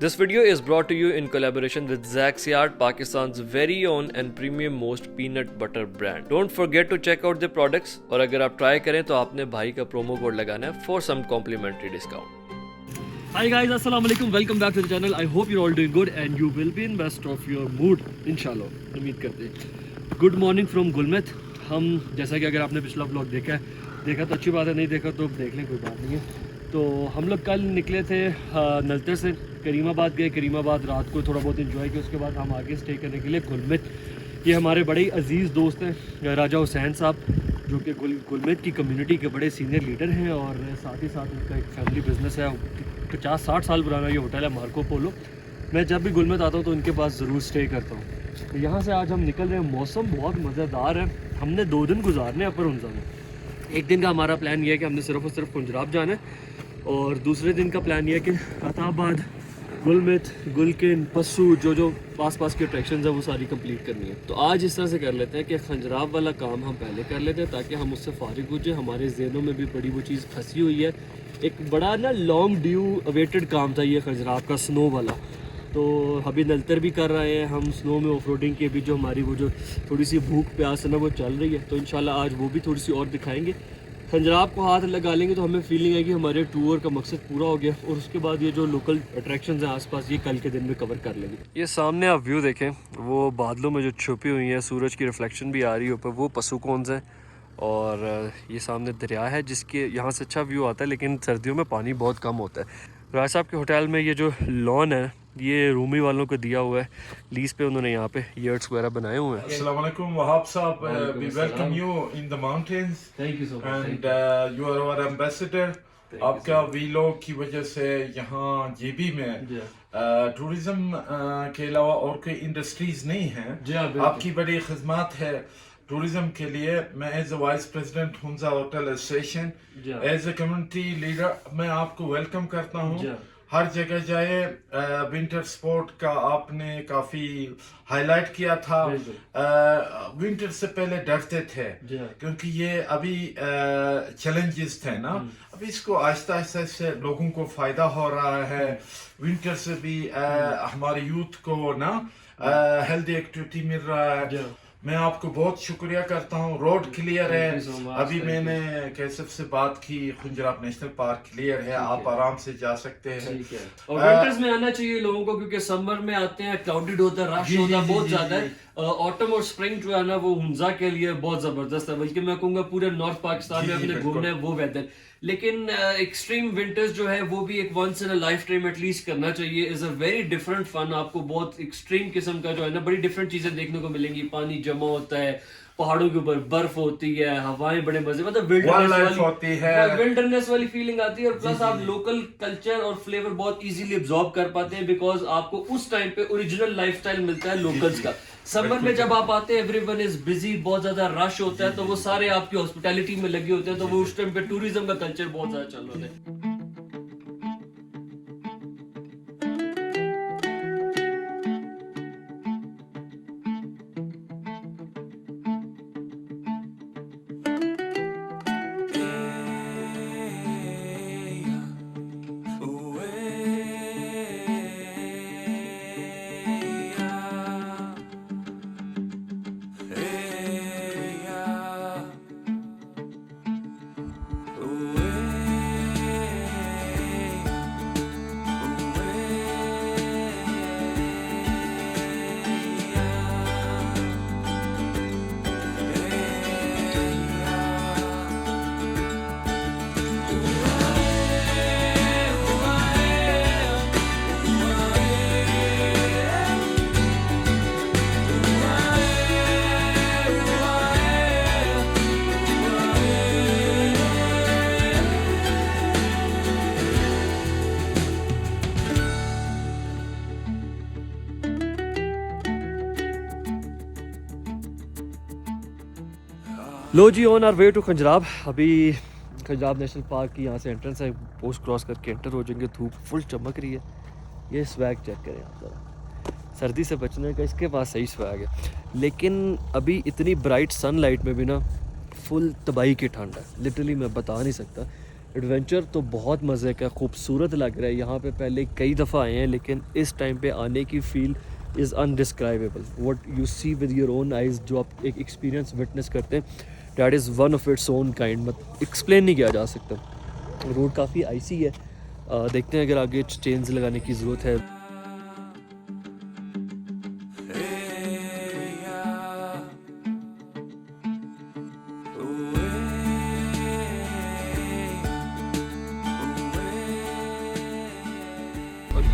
This video is brought to you in collaboration with Zaxiart, Pakistan's very own and premium most peanut butter brand. Don't forget to check out the products और अगर आप try करें तो आपने भाई का promo code लगाना है for some complimentary discount. Hi guys, assalamu alaikum. Welcome back to the channel. I hope you're all doing good and you will be in best of your mood, inshallah. उम्मीद करते हैं. Good morning from Gulmet. हम जैसा कि अगर आपने पिछला vlog देखा तो अच्छी बात है, नहीं देखा तो देख लें, कोई बात नहीं है. तो हम लोग कल निकले थे नलतर से करीमाबाद गए. करीमाबाद रात को थोड़ा बहुत एंजॉय किया. उसके बाद हम आगे स्टे करने के लिए गुलमेत. ये हमारे बड़े ही अजीज़ दोस्त हैं राजा हुसैन साहब, जो कि गुलमेत की कम्युनिटी के बड़े सीनियर लीडर हैं और साथ ही साथ उनका एक फैमिली बिजनेस है. 50-60 साल पुराना ये होटल है मार्को पोलो. मैं जब भी गुलमेत आता हूँ तो उनके पास ज़रूर स्टे करता हूँ. तो यहाँ से आज हम निकल रहे हैं. मौसम बहुत मज़ेदार है. हमने 2 दिन गुजारने हैं अपर हुंजा में. एक दिन का हमारा प्लान ये है कि हमने सिर्फ और सिर्फ पंजराब जाना है और दूसरे दिन का प्लान ये है कि अताबाद, गुलमेत, गुलकिन, पस्सू जो पास के अट्रैक्शंस है वो सारी कंप्लीट करनी है. तो आज इस तरह से कर लेते हैं कि खंजराब वाला काम हम पहले कर लेते हैं ताकि हम उससे फारिग हो जाए. हमारे जहनों में भी बड़ी वो चीज़ फंसी हुई है. एक बड़ा ना लॉन्ग ड्यू अवेटेड काम था ये खंजराब का, स्नो वाला. तो अभी नलतर भी कर रहे हैं हम स्नो में ऑफ रोडिंग की. अभी जो हमारी वो जो थोड़ी सी भूख प्यास है ना वो चल रही है. तो इंशाल्लाह आज वो भी थोड़ी सी और दिखाएंगे. खंजराब को हाथ लगा लेंगे तो हमें फीलिंग है कि हमारे टूर का मकसद पूरा हो गया. और उसके बाद ये जो लोकल अट्रैक्शंस हैं आसपास ये कल के दिन में कवर कर लेंगे. ये सामने आप व्यू देखें, वो बादलों में जो छुपी हुई है, सूरज की रिफ्लेक्शन भी आ रही है ऊपर, वो पसुकोन्स हैं. और ये सामने दरिया है जिसके यहाँ से अच्छा व्यू आता है, लेकिन सर्दियों में पानी बहुत कम होता है. राज साहब के होटल में ये जो लॉन है ये रूमी वालों को दिया हुआ है लीज पे. उन्होंने यहाँ पे यर्ट्स वगैरह बनाए हुए हैं. अस्सलाम वालेकुम वहाब साहब, we welcome you in the mountains. Thank you so much. And you are our ambassador. आपका वीलॉग की वजह से यहाँ जेबी में टूरिज्म के अलावा और कोई इंडस्ट्रीज नहीं है. आपकी बड़ी खिदमत है टूरिज्म के लिए. मैं as a vice president Hunza hotel association, as a community leader मैं आपको वेलकम करता हूँ. हर जगह जाए. विंटर स्पोर्ट का आपने काफी हाईलाइट किया था. विंटर से पहले डरते थे क्योंकि ये अभी चैलेंजेस थे ना. अभी इसको आहिस्ता आहिस्ता से लोगों को फायदा हो रहा है. विंटर से भी हमारे यूथ को ना हेल्दी एक्टिविटी मिल रहा है. मैं आपको बहुत शुक्रिया करता हूँ. रोड क्लियर है. अभी मैंने कैसफ से बात की, खंजराब नेशनल पार्क क्लियर है. आप आराम से जा सकते हैं. और विंटर्स में आना चाहिए लोगों को क्योंकि समर में आते हैं क्लाउडेड होता है, रश होता है बहुत ज्यादा है. ऑटम और स्प्रिंग जो है ना वो हुंजा के लिए बहुत जबरदस्त है. बल्कि मैं कहूँगा पूरे नॉर्थ पाकिस्तान में अपने घूमना है वो वेदर. लेकिन एक्सट्रीम विंटर्स जो है वो भी एक once in a lifetime at least करना चाहिए. Is a very different fun. आपको बहुत एक्सट्रीम किस्म का जो है ना बड़ी डिफरेंट चीजें देखने को मिलेंगी. पानी जमा होता है, पहाड़ों के ऊपर बर्फ होती है, हवाएं बड़े मजे, मतलब विल्डरनेस वाली फीलिंग आती है. और प्लस आप लोकल कल्चर और फ्लेवर बहुत इजीली एब्जॉर्ब कर पाते हैं बिकॉज आपको उस टाइम पे ओरिजिनल लाइफस्टाइल मिलता है लोकल्स का. समर में जब आप आते हैं एवरीवन इज बिजी, बहुत ज्यादा रश होता है, तो वो सारे आपकी हॉस्पिटैलिटी में लगे होते हैं. तो वो उस टाइम पे टूरिज्म का कल्चर बहुत ज्यादा चल रहा है. लो जी, ऑन आर वे टू खंजराब. अभी खंजराब नेशनल पार्क की यहाँ से एंट्रेंस है. पोस्ट क्रॉस करके एंटर हो जाएंगे. धूप फुल चमक रही है. ये स्वैग चेक करें आप ज़रा. सर्दी से बचने का इसके पास सही स्वैग है. लेकिन अभी इतनी ब्राइट सनलाइट में भी ना फुल तबाही की ठंड है. लिटरली मैं बता नहीं सकता. एडवेंचर तो बहुत मज़े का, खूबसूरत लग रहा है। यहाँ पे पहले कई दफ़ा आए हैं, लेकिन इस टाइम पे आने की feel is undescribable. What you see with your own eyes, जो आप एक एक्सपीरियंस विटनेस करते हैं, that is one of its own kind, मतलब एक्सप्लेन नहीं किया जा सकता। रोड काफ़ी आइसी है, देखते हैं अगर आगे चेंज लगाने की ज़रूरत है।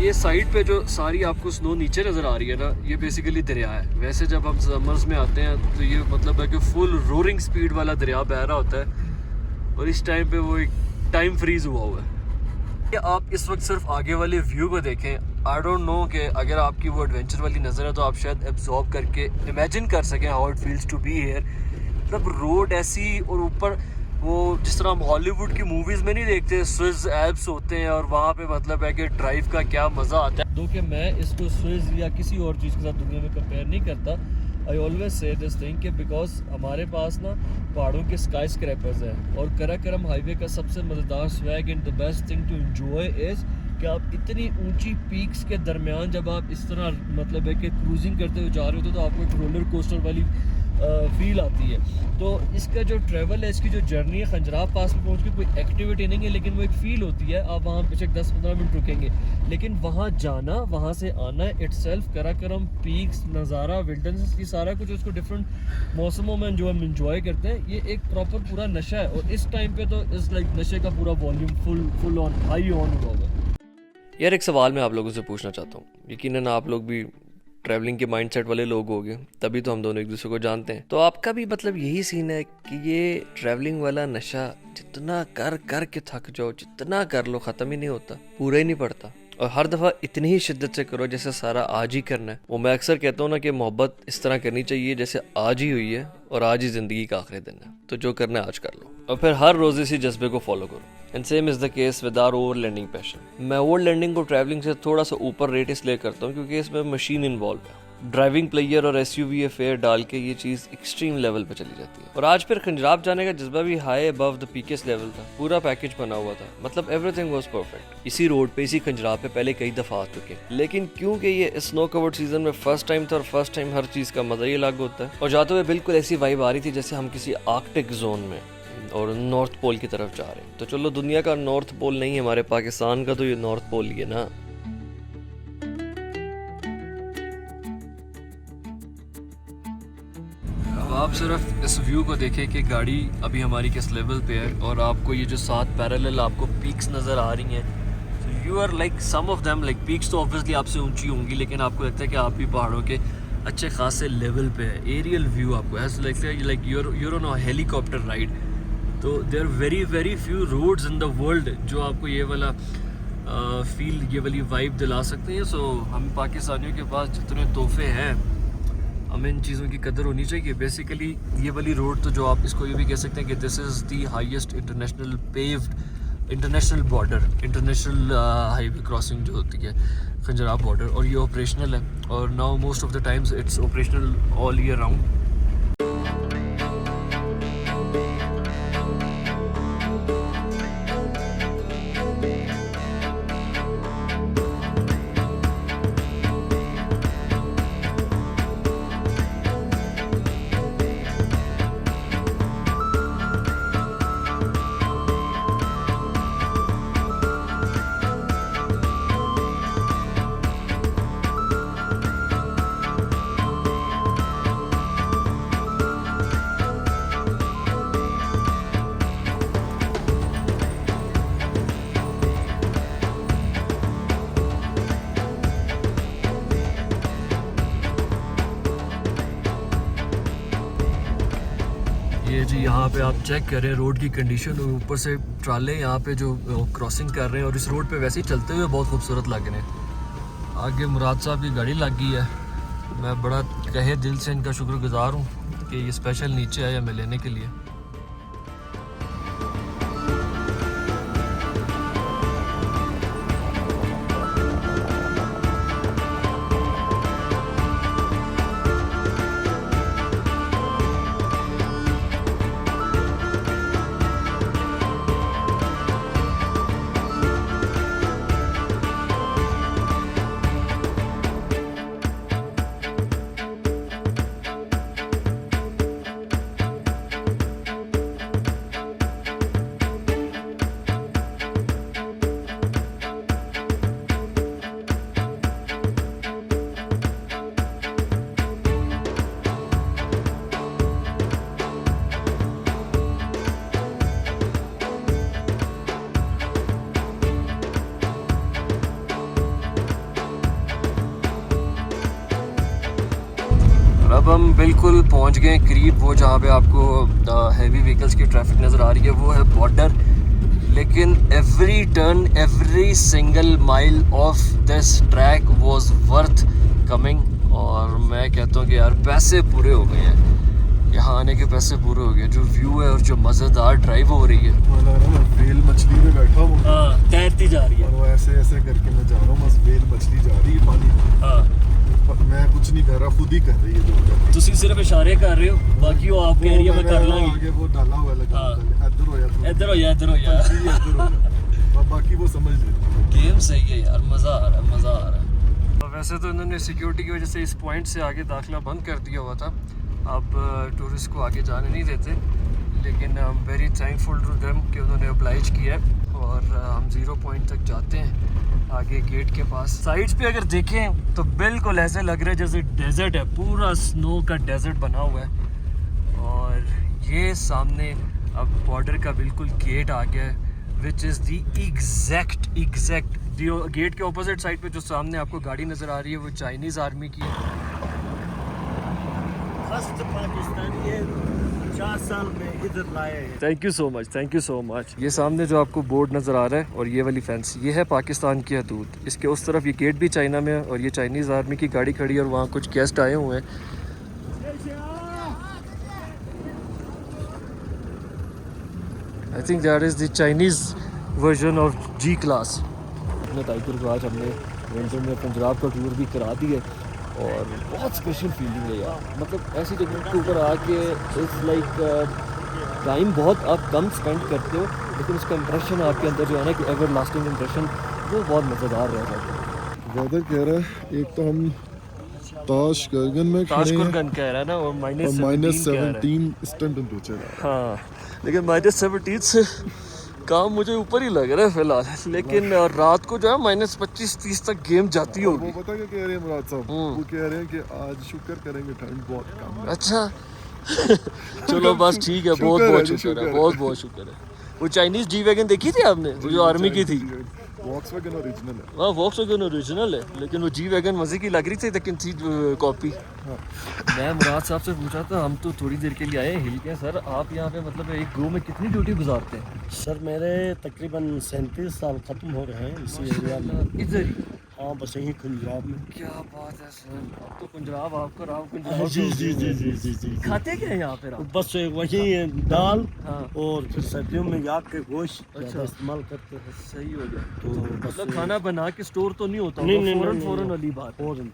ये साइड पे जो सारी आपको स्नो नीचे नज़र आ रही है ना, ये बेसिकली दरिया है। वैसे जब हम समर्स में आते हैं तो ये मतलब है कि फुल रोरिंग स्पीड वाला दरिया बह रहा होता है, और इस टाइम पे वो एक टाइम फ्रीज हुआ है। कि आप इस वक्त सिर्फ आगे वाले व्यू को देखें, आई डोंट नो कि अगर आपकी वो एडवेंचर वाली नज़र है तो आप शायद एब्जॉर्ब करके इमेजिन कर सकें how it feels to be here. मतलब रोड ऐसी, और ऊपर वो जिस तरह हम हॉलीवुड की मूवीज़ में नहीं देखते, स्विस एल्प्स होते हैं, और वहाँ पे मतलब है कि ड्राइव का क्या मज़ा आता है। दो कि मैं इसको स्विस या किसी और चीज़ के साथ दुनिया में कंपेयर नहीं करता। I always say this thing कि बिकॉज हमारे पास ना पहाड़ों के स्काई स्क्रैपर्स हैं, और कराकरम हाईवे का सबसे मज़ेदार swag and the best thing to enjoy is कि आप इतनी ऊंची पीक्स के दरमियान जब आप इस तरह मतलब है कि क्रूजिंग करते हुए जा रहे होते हो, तो आपको एक रोलर कोस्टर वाली फील आती है। तो इसका जो ट्रैवल है, इसकी जो जर्नी है, खंजराब पास में पहुंच के कोई एक्टिविटी नहीं है, लेकिन वो एक फ़ील होती है। आप वहाँ बेशक 10-15 मिनट रुकेंगे, लेकिन वहाँ जाना, वहाँ से आना इटसेल्फ, कराकरम पीक्स, नज़ारा, विल्डरनेस, ये सारा कुछ उसको डिफरेंट मौसमों में जो हम इंजॉय करते हैं, ये एक प्रॉपर पूरा नशा है। और इस टाइम पे तो इस लाइक नशे का पूरा volume full on high on हुआ है। यार एक सवाल मैं आप लोगों से पूछना चाहता हूँ, यकीनन आप लोग भी ट्रैवलिंग के माइंडसेट वाले लोग होंगे, तभी तो हम दोनों एक दूसरे को जानते हैं। तो आपका भी मतलब यही सीन है कि ये ट्रैवलिंग वाला नशा जितना कर के थक जाओ, जितना कर लो, ख़त्म ही नहीं होता, पूरा ही नहीं पड़ता, और हर दफ़ा इतनी ही शिद्दत से करो जैसे सारा आज ही करना है। वो मैं अक्सर कहता हूँ ना कि मोहब्बत इस तरह करनी चाहिए जैसे आज ही हुई है और आज ही ज़िंदगी का आखिरी दिन है, तो जो करना है आज कर लो, और फिर हर रोज़ इसी जज्बे को फॉलो करो। And same is the case with our overlanding passion. मैं ओवरलैंडिंग को ट्रैवलिंग से थोड़ा सा ऊपर रेट इसलिए करता हूँ क्योंकि इसमें मशीन इन्वॉल्व है। ड्राइविंग प्लेयर और SUV फेयर डाल के ये चीज़ एक्सट्रीम लेवल पे चली जाती है। और आज फिर खंजराब जाने का जज्बा भी हाई अबव द पीकेस्ट लेवल था, पूरा पैकेज बना हुआ था, मतलब एवरीथिंग वाज परफेक्ट। इसी रोड पे, इसी खंजराब पे पहले कई दफ़ा आ चुके, लेकिन क्योंकि ये स्नो कवर्ड सीजन में फर्स्ट टाइम था, और फर्स्ट टाइम हर चीज़ का मज़ा ही अलग होता है। और जाते हुए बिल्कुल ऐसी वाइब आ रही थी जैसे हम किसी आर्कटिक जोन में और नॉर्थ पोल की तरफ जा रहे हैं। तो चलो, दुनिया का नॉर्थ पोल नहीं, हमारे पाकिस्तान का तो ये नॉर्थ पोल ही है ना। अब आप सिर्फ इस व्यू को देखें कि गाड़ी अभी हमारी किस लेवल पे है, और आपको ये जो 7 पैरेलल आपको पीक्स नज़र आ रही हैं, तो you are like some of them, like peaks तो ऑब्वियसली आपसे ऊंची होंगी, लेकिन आपको लगता है कि आप भी पहाड़ों के अच्छे खासे लेवल पे है। एरियल व्यू आपको ऐसा लगता है like you're on a helicopter ride. तो there very few roads in the world जो आपको ये वाला फील, ये वाली वाइब दिला सकते हैं। सो हम पाकिस्तानियों के पास जितने तोहफे हैं, हमें इन चीज़ों की कदर होनी चाहिए। बेसिकली ये वाली रोड तो जो आप इसको ये भी कह सकते हैं कि this is the highest international paved international border, international highway crossing जो होती है खंजराब बॉर्डर, और ये ऑपरेशनल है, और now most of the times it's operational all year round. ये जी यहाँ पे आप चेक करें रोड की कंडीशन, और ऊपर से ट्राले यहाँ पे जो क्रॉसिंग कर रहे हैं, और इस रोड पे वैसे ही चलते हुए बहुत खूबसूरत लग रहे हैं। आगे मुराद साहब की गाड़ी लग गई है, मैं बड़ा तहे दिल से इनका शुक्रगुजार हूँ कि ये स्पेशल नीचे आया हमें लेने के लिए। अब हम बिल्कुल पहुंच गए करीब वो जहाँ पे आपको हैवी व्हीकल्स की ट्रैफिक नज़र आ रही है, वो है बॉर्डर। लेकिन every turn, every single mile of this track was worth coming. और मैं कहता हूँ कि यार पैसे पूरे हो गए हैं, यहाँ आने के पैसे पूरे हो गए। जो व्यू है और जो मज़ेदार ड्राइव हो रही है, वेल मछली में बैठा हूँ, तैरती जा रही है और वो ऐसे ऐसे करके मैं जा रहा हूँ, बस वेल मछली जा रही है पानी में। मैं कुछ नहीं कर रहा, खुद ही कर रही है जो तुसी सिर्फ इशारे कर रहे हो, बाकी वो आपके एरिया में कर लांगे। आगे वो डाला हुआ लगा, इधर हो या इधर हो या इधर हो या इधर हो, बाकी वो समझ ले। गेम सही है यार, मज़ा आ रहा है, मज़ा आ रहा है। वैसे तो इन्होंने सिक्योरिटी की वजह से इस पॉइंट से आगे दाखिला बंद कर दिया हुआ था, अब टूरिस्ट को आगे जाने नहीं देते। लेकिन I am very thankful to them कि उन्होंने अब्लाइज किया है। और हम 0 पॉइंट तक जाते हैं आगे गेट के पास। साइड्स पे अगर देखें तो बिल्कुल ऐसे लग रहा है जैसे डेजर्ट है, पूरा स्नो का डेजर्ट बना हुआ है। और ये सामने अब बॉर्डर का बिल्कुल गेट आ गया है, which is the exact gate के ऑपोजिट साइड पे जो सामने आपको गाड़ी नज़र आ रही है वो चाइनीज़ आर्मी की है। फर्स्ट पाकिस्तानी है 4 साल में इधर लाए हैं। Thank you so much, thank you so much. ये सामने जो आपको बोर्ड नज़र आ रहा है और ये वाली फेंस, ये है पाकिस्तान की हदूद। इसके उस तरफ ये गेट भी चाइना में है और ये चाइनीज़ आर्मी की गाड़ी खड़ी है और वहाँ कुछ गेस्ट आए हुए हैं। I think that is the Chinese version of G class. अपने टाइगर को आज हमने विंटर में पंजाब का टूर भी करा दिया और बहुत स्पेशल फीलिंग है यार। मतलब ऐसी जगह के ऊपर आके इट्स लाइक टाइम बहुत आप कम स्पेंड करते हो, लेकिन उसका इंप्रेशन आपके अंदर जो है ना कि एवर लास्टिंग इंप्रेशन, वो बहुत मज़ेदार रह जाता है। वेदर कह रहा है, एक तो हम ताशकरगन में खड़े हैं, ताशकरगन कह रहा है ना, और -17 इस टाइम टेम्परेचर है। हाँ, लेकिन -17 से काम मुझे ऊपर ही लग रहा है फिलहाल। लेकिन रात को जो है -25-30 तक गेम जाती होगी। वो पता क्या कह रहे हैं मुराद साहब, वो कह रहे हैं कि आज शुक्र करेंगे ठंड बहुत कम है। अच्छा चलो बस ठीक है, बहुत बहुत शुक्र है, बहुत बहुत शुक्र है। वो चाइनीज जी वैगन देखी थी आपने, वो जो आर्मी की थी? वॉक्सवैगन ओरिजिनल है। हाँ वॉक्सवैगन ओरिजिनल है, लेकिन वो जी वैगन मजे की लग रही थी, लेकिन थी कॉपी। मैं मुराद साहब से पूछा था, हम तो थोड़ी देर के लिए आए हिल के, सर आप यहाँ पे मतलब एक गो में कितनी ड्यूटी गुजारते हैं? सर मेरे तकरीबन 37 साल ख़त्म हो रहे हैं इसी एरिया में। इधर ही? हाँ बस यहीं पंजाब में। क्या बात है सर, अब तो पंजाब आपका राव पंजाब। जी जी जी जी जी जी। खाते क्या है यहाँ पे आप? बस वही दाल हाँ। और फिर सर्दियों में याक के गोश्त अच्छा इस्तेमाल करते हैं। सही हो गया। तो मतलब खाना बना के स्टोर तो नहीं होता? नहीं, फौरन वाली बात। फौरन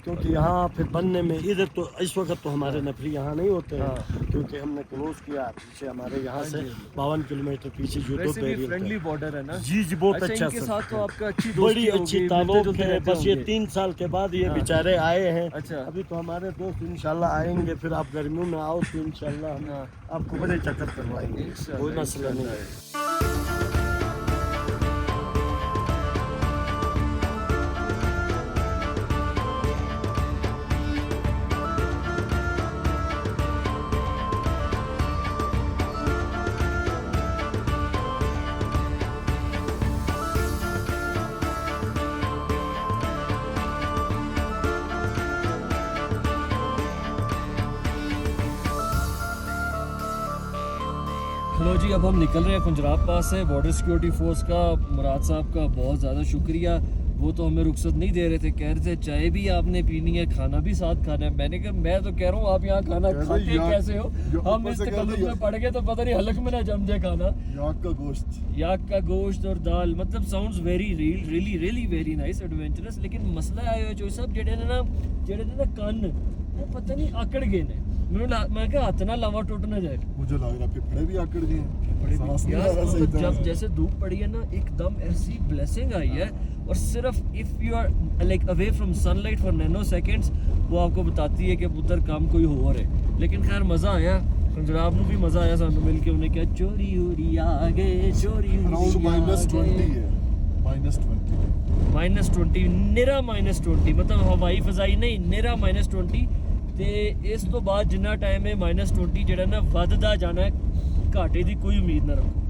क्योंकि यहाँ फिर बनने में इधर तो इस वक्त तो हमारे नफरी यहाँ नहीं होते हैं, क्योंकि हमने क्लोज किया पीछे हमारे यहाँ से 52 किलोमीटर पीछे यूट्यूब पे फ्रेंडली बॉर्डर है ना? जी जी बहुत अच्छा इनके साथ तो आपका अच्छी बड़ी अच्छी ताल्लुक है। बस ये 3 साल के बाद ये बेचारे आए हैं। अच्छा। अभी तो हमारे दोस्त इंशाल्लाह आएंगे, फिर आप गर्मियों में आओ तो इंशाल्लाह हम आपको बड़े चक्कर करवाएंगे, कोई मसला नहीं है। लो जी, अब हम निकल रहे हैं पंजाब पास से। बॉर्डर सिक्योरिटी फोर्स का मुराद साहब का बहुत ज़्यादा शुक्रिया, वो तो हमें रुख्सत नहीं दे रहे थे, कह रहे थे चाय भी आपने पीनी है, खाना भी साथ खाना है। मैंने कहा मैं तो कह रहा हूँ आप यहाँ खाना खाते कैसे हो? हम इस तकल्लुफ़ में पड़ गए तो पता नहीं हलक में ना जम जाए खाना। याक का गोश्त और दाल, मतलब sounds very really very nice, adventurous. लेकिन मसला आया जो सब जेडे ने ना कन्न वो पता नहीं आकड़ गए ने। मैं क्या हाथ ना लावा टूट ना जाए। मुझे लग रहा है फेफड़े भी आकड़ गए हैं। यार जब जैसे धूप पड़ी है ना, एकदम ऐसी ब्लेसिंग आई है। और सिर्फ if you are like away from sunlight for nano seconds, वो आपको बताती है कि उधर काम कोई हो रहा है। लेकिन खैर मज़ा आया, पंजाब में भी मज़ा आया सानू मिल के। उन्हें क्या चोरी होरी आ गए, चोरी -20 है, -20 निरा -20, मतलब हवाई फजाई नहीं, निरा -20। ते इस तो बाद जिन्ना टाइम है -20 जेड़ा ना वधदा जाना है, घाटे की कोई उम्मीद ना रखो।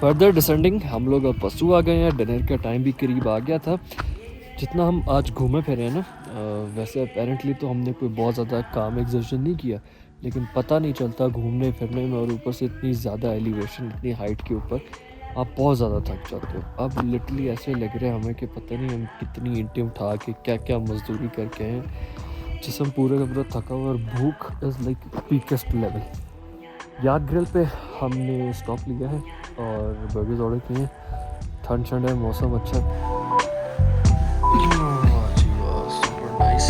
फर्दर डिसेंडिंग हम लोग अब पसू आ गए हैं, डिनर का टाइम भी करीब आ गया था। जितना हम आज घूमे फिरे हैं ना, वैसे अपेरेंटली तो हमने कोई बहुत ज़्यादा काम एग्जर्शन नहीं किया, लेकिन पता नहीं चलता घूमने फिरने में, और ऊपर से इतनी ज़्यादा एलिवेशन, इतनी हाइट के ऊपर आप बहुत ज़्यादा थक जाते हो। अब लिटरली ऐसे लग रहा है हमें कि पता नहीं हम कितनी ईंटें उठा के क्या क्या मजदूरी करके हैं, जिसम पूरा का पूरा थका हुआ, और भूख इज़ लाइक पीकेस्ट लेवल। याद ग्रिल पे हमने स्टॉप लिया है और बर्गर्स ऑर्डर किए हैं। ठंड ठंड है, मौसम अच्छा है। Super nice.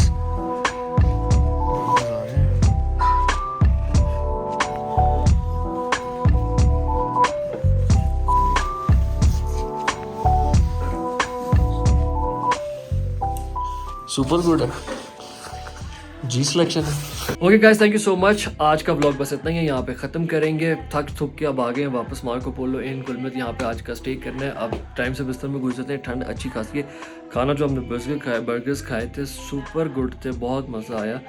सुपर गुड है जी, सिलेक्शन है। Okay guys, thank you so much. आज का व्लॉग बस इतना ही है, यहाँ पे ख़त्म करेंगे। थक थुक के अब आ गए हैं वापस मार्को पोलो इन गुलमर्ग, यहाँ पे आज का स्टे करना है। अब टाइम से बिस्तर में गुजरते हैं, ठंड अच्छी खासी है। खाना जो हमने बर्गर्स खाए थे सुपर गुड थे, बहुत मज़ा आया।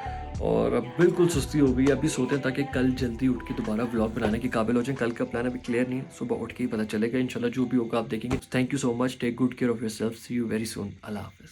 और अब बिल्कुल सुस्ती हो गई है, अभी सोते हैं ताकि कल जल्दी उठ के दोबारा व्लॉग बनाने के काबिल हो जाए। कल का प्लान अभी क्लियर नहीं है, सुबह उठ के ही पता चलेगा इंशाल्लाह, जो भी होगा आप देखेंगे। Thank you so much, take good care of yourself, see you very soon, अल्लाह हाफिज़।